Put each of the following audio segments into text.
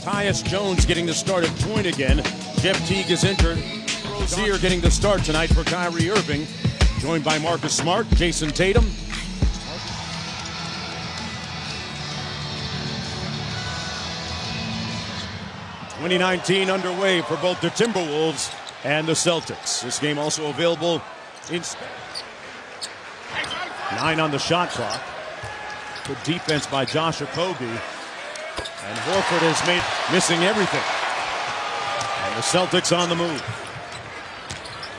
Tyus Jones getting the start at point again. Jeff Teague is injured. Rozier getting the start tonight for Kyrie Irving. Joined by Marcus Smart, Jason Tatum. '19 underway for both the Timberwolves and the Celtics. This game also available in 9 on the shot clock. Good defense by Josh Okogie. And Horford has made missing everything. And the Celtics on the move.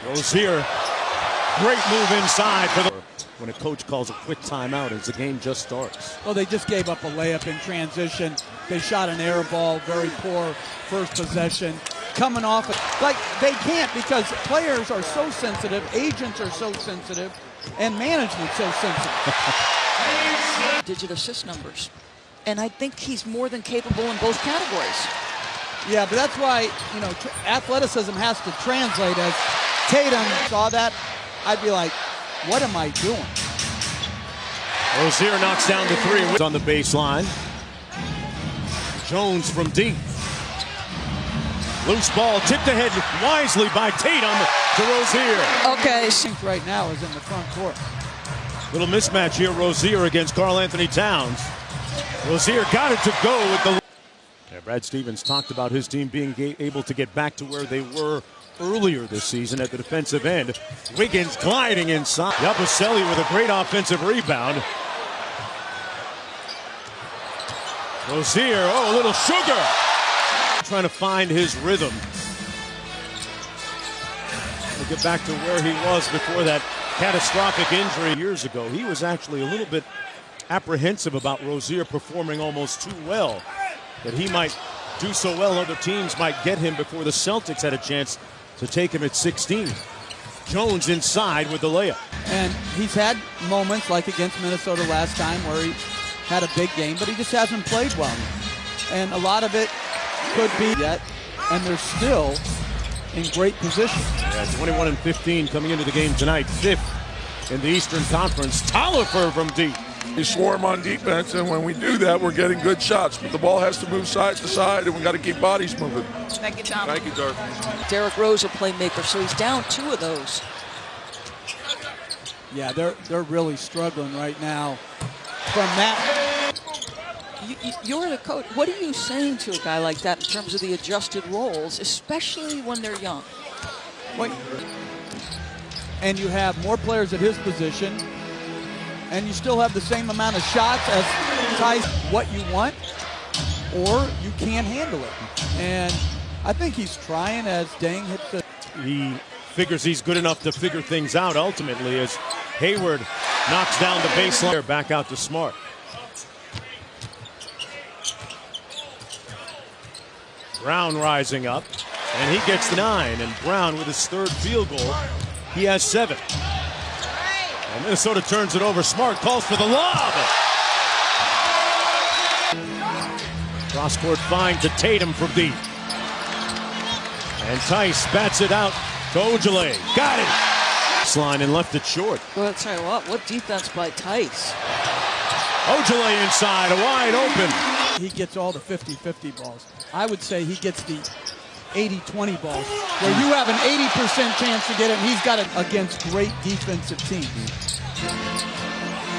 Rozier, great move inside for the... When a coach calls a quick timeout as the game just starts. Well, they just gave up a layup in transition. They shot an air ball, very poor first possession. Coming off, like they can't because players are so sensitive, agents are so sensitive, and management so sensitive. Digit assist numbers. And I think he's more than capable in both categories. Yeah, but that's why, you know, athleticism has to translate. As Tatum saw that, I'd be like, what am I doing? Rozier knocks down the three on the baseline. Jones from deep. Loose ball tipped ahead wisely by Tatum to Rozier. Okay. Right now is in the front court. Little mismatch here, Rozier against Karl Anthony Towns. Rozier got it to go with the... Yeah, Brad Stevens talked about his team being able to get back to where they were earlier this season at the defensive end. Wiggins gliding inside. Yabusele with a great offensive rebound. Rozier, oh, a little sugar. Trying to find his rhythm. To get back to where he was before that catastrophic injury years ago. He was actually a little bit apprehensive about Rozier performing almost too well. That he might do so well other teams might get him before the Celtics had a chance to take him at 16. Jones inside with the layup. And he's had moments like against Minnesota last time where he had a big game, but he just hasn't played well. And a lot of it could be yet, and they're still in great position. Yeah, 21-15 coming into the game tonight. 5th in the Eastern Conference. Tolliver from deep. We swarm on defense, and when we do that, we're getting good shots. But the ball has to move side to side, and we got to keep bodies moving. Thank you, Tom. Thank you, Dirk. Derrick Rose, a playmaker, so he's down 2 of those. Yeah, they're really struggling right now from that. You're the coach. What are you saying to a guy like that in terms of the adjusted roles, especially when they're young? Wait. And you have more players at his position, and you still have the same amount of shots as Tyson. What you want, or you can't handle it. And I think he's trying as Deng hits the... He figures he's good enough to figure things out ultimately as Hayward knocks down the baseline. Back out to Smart. Brown rising up, and he gets 9. And Brown with his 3rd field goal. He has 7. And Minnesota turns it over. Smart calls for the lob. Cross-court find to Tatum from deep. And Tice bats it out to Ojale. Got it. Line and left it short. Well, I'll tell you what defense by Tice. Ojale inside, a wide open. He gets all the 50-50 balls. I would say he gets the 80-20 balls, where you have an 80% chance to get it, and he's got it against great defensive teams.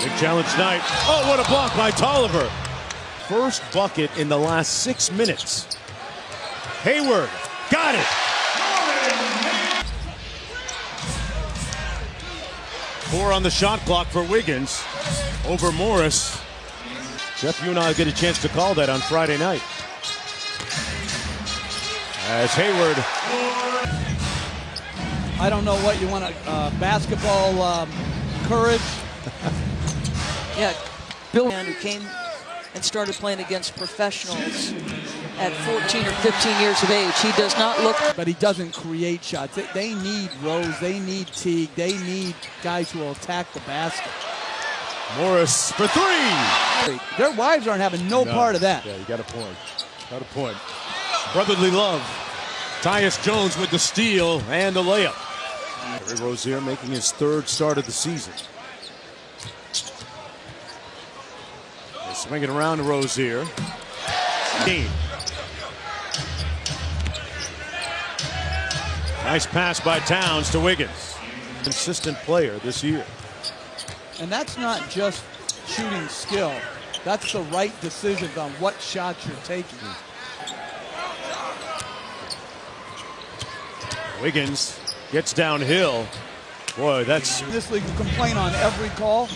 Big challenge tonight. Oh, what a block by Tolliver. First bucket in the last 6 minutes. Hayward, got it. 4 on the shot clock for Wiggins over Morris. Jeff, you and I get a chance to call that on Friday night. As Hayward. I don't know what you want to, basketball courage. Yeah, Bill, who came and started playing against professionals at 14 or 15 years of age. He does not look... But he doesn't create shots. They need Rose. They need Teague. They need guys who will attack the basket. Morris for 3. Their wives aren't having no part of that. Yeah, you got a point. Got a point. Brotherly love. Tyus Jones with the steal and the layup. Rozier making his 3rd start of the season. They're swinging around to Rozier. Nice pass by Towns to Wiggins. Consistent player this year. And that's not just shooting skill. That's the right decisions on what shots you're taking. Wiggins gets downhill. Boy, that's... This league will complain on every call,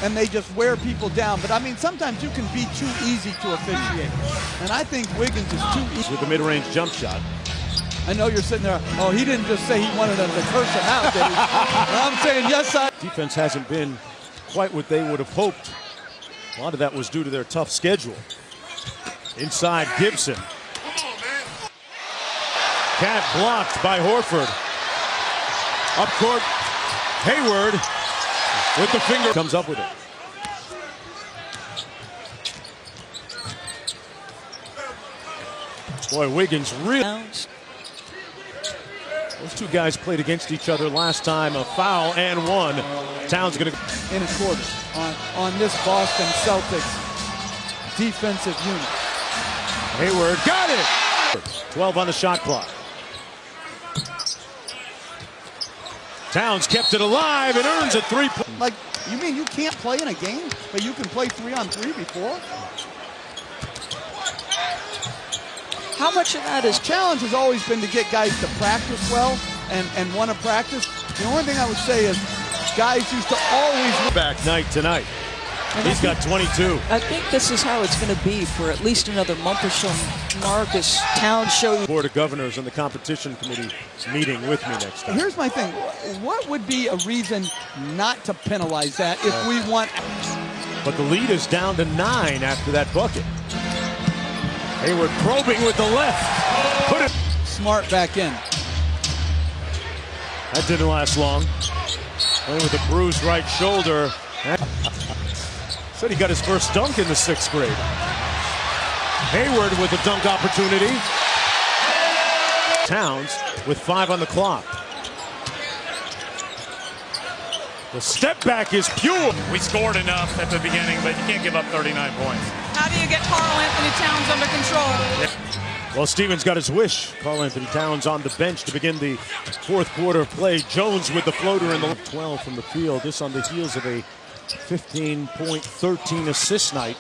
and they just wear people down. But, I mean, sometimes you can be too easy to officiate. And I think Wiggins is too easy. With the mid-range jump shot. I know you're sitting there, oh, he didn't just say he wanted them to curse him out, did he? I'm saying, yes, I... Defense hasn't been quite what they would have hoped. A lot of that was due to their tough schedule. Inside Gibson. Cat blocked by Horford. Up court, Hayward with the finger. Comes up with it. Boy, Wiggins really... Those two guys played against each other last time. A foul and one. Towns going to... In a quarter on this Boston Celtics defensive unit. Hayward got it! 12 on the shot clock. Towns kept it alive and earns a 3 point. Like, you mean you can't play in a game, but you can play 3-on-3 before? How much of that is... Challenge has always been to get guys to practice well and want to practice. The only thing I would say is guys used to always... Back night tonight. He's got 22. I think this is how it's going to be for at least another month or so. Marcus Towns show... Board of Governors and the competition committee meeting with me next time. Here's my thing. What would be a reason not to penalize that if we want... But the lead is down to 9 after that bucket. Hayward probing with the left. Put it. Smart back in. That didn't last long. Playing with a bruised right shoulder. Said he got his first dunk in the 6th grade. Hayward with a dunk opportunity. Towns with 5 on the clock. The step back is pure. We scored enough at the beginning, but you can't give up 39 points. How do you get Karl-Anthony Towns under control? Well, Stevens got his wish. Karl-Anthony Towns on the bench to begin the 4th quarter of play. Jones with the floater in the 12 from the field. This on the heels of a 15-point, 13-assist night.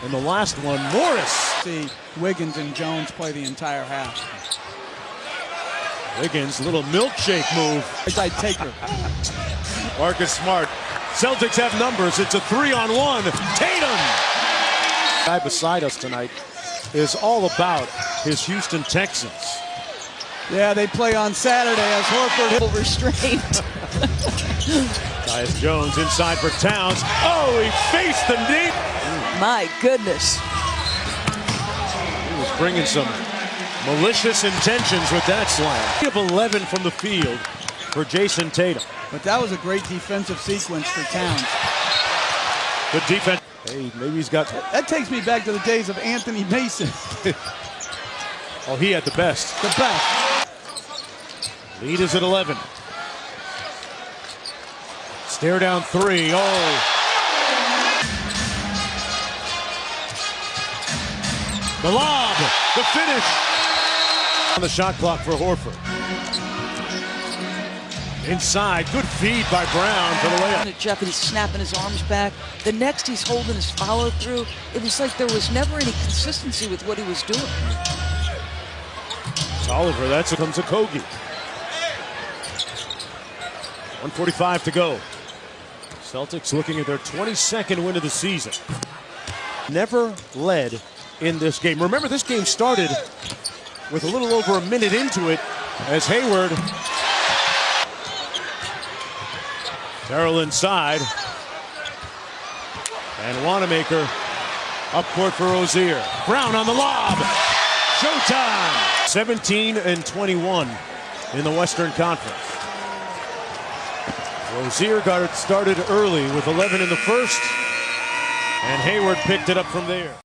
And the last one, Morris. See Wiggins and Jones play the entire half. Wiggins, little milkshake move. I'd take her. Marcus Smart. Celtics have numbers. It's a 3-on-1. Tatum. The guy beside us tonight is all about his Houston Texans. Yeah, they play on Saturday as Horford restrained. Tyus Jones inside for Towns. Oh, he faced the knee. My goodness. He was bringing some malicious intentions with that slam. He have 11 from the field for Jason Tatum. But that was a great defensive sequence for Towns. Good defense. Hey, maybe he's got... That takes me back to the days of Anthony Mason. Oh, he had the best. The best. Lead is at 11. Stare down 3. Oh. The lob. The finish. On the shot clock for Horford. Inside, good feed by Brown for the layup. Jeff, he's snapping his arms back. The next, he's holding his follow through. It was like there was never any consistency with what he was doing. It's Oliver, that's what comes a Kogi. 1:45 to go. Celtics looking at their 22nd win of the season. Never led in this game. Remember, this game started with a little over a minute into it as Hayward. Terrell inside. And Wanamaker up court for Rozier. Brown on the lob. Showtime. 17-21 in the Western Conference. Rozier got it started early with 11 in the first. And Hayward picked it up from there.